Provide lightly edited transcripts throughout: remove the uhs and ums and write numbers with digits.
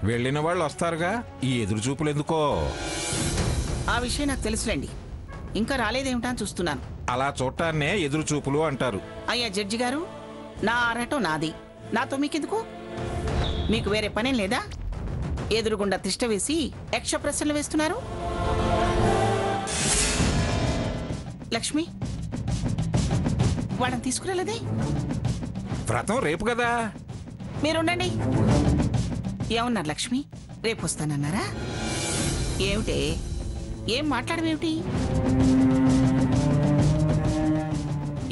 వెళ్ళిన వాళ్ళు వస్తారుగా, ఈ ఎదురు చూపులు ఎందుకో? ఆ విషయం నాకు తెలుసులేండి. ఇంకా రాలేదేమిటా అని చూస్తున్నాను. అలా చూడటాన్నే ఎదురు చూపులు అంటారు. అయ్యా జడ్జి గారు, నా ఆరాటం నాది, నాతో మీకెందుకు? మీకు వేరే పనేం లేదా? ఎదురుగుండా తిష్ట వేసి యక్ష ప్రశ్నలు వేస్తున్నారు. లక్ష్మి, వాళ్ళని తీసుకురాలేదే? వ్రతం రేపు కదా. మీరుండండి. ఏమన్నారు లక్ష్మి? రేపు వస్తానన్నారా? ఏమిటే, ఏం మాట్లాడమేమిటి?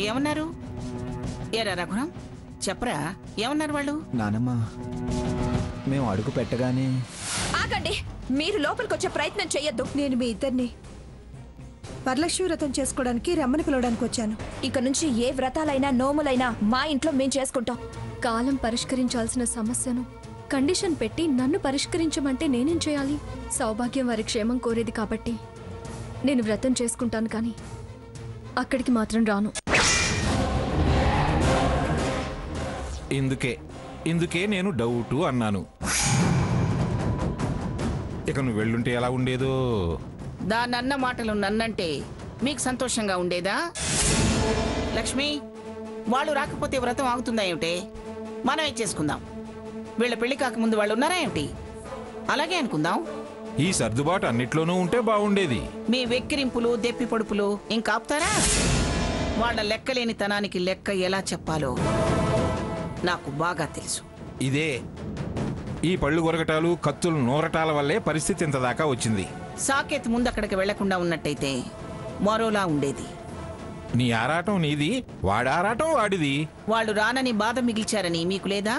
ఏమన్నారు? ఏరా రఘురాం, చెప్పరా, ఏమన్నారు వాళ్ళు? నానమ్మ, మేము అడుగు పెట్టగానే... ఆగండి, మీరు లోపలికి వచ్చే ప్రయత్నం చెయ్యొద్దు. నేను మీ ఇద్దరిని వరలక్ష్మి వ్రతం చేసుకోవడానికి రమ్మని పిలవడానికి వచ్చాను. ఇక నుంచి ఏ వ్రతాలైనా నోములైనా మా ఇంట్లో మేము చేసుకుంటాం. కాలం పరిష్కరించాల్సిన సమస్యను కండిషన్ పెట్టి నన్ను పరిష్కరించమంటే నేనేం చేయాలి? సౌభాగ్యం వారి క్షేమం కోరేది కాబట్టి నేను వ్రతం చేసుకుంటాను, కానీ అక్కడికి మాత్రం రాను. ఇందుకే నేను డౌటు అన్నాను. ఇక నువ్వు వెళ్ళుంటే ఎలా ఉండేదో. దానన్న మాటలు నన్నంటే మీకు సంతోషంగా ఉండేదా? లక్ష్మి, వాళ్ళు రాకపోతే వ్రతం ఆగుతుందా ఏమిటే? మనమే చేసుకుందాం. వీళ్ళ పెళ్లి కాకముందు వాళ్ళు ఉన్నారా ఏమిటి? అలాగే అనుకుందాం. ఈ సర్దుబాటు అన్నిట్లోనూ ఉంటే బాగుండేది. మీ వెక్కిరింపులు, దెప్పి పొడుపులు ఇంకాపుతారా? వాళ్ళ లెక్కలేని తనానికి లెక్క ఎలా చెప్పాలో నాకు బాగా తెలుసు. ఇదే ఈ పళ్ళు కొరగటాలు, కత్తులు నూరటాల వల్లే పరిస్థితి ఇంతదాకా వచ్చింది. సాకేత్ ముందు అక్కడికి వెళ్లకుండా ఉన్నట్టయితే మరోలా ఉండేది. నీ ఆరాటం నీది, వాడారాటం వాడిది. వాళ్ళు రానని బాధ మిగిల్చారని మీకు లేదా?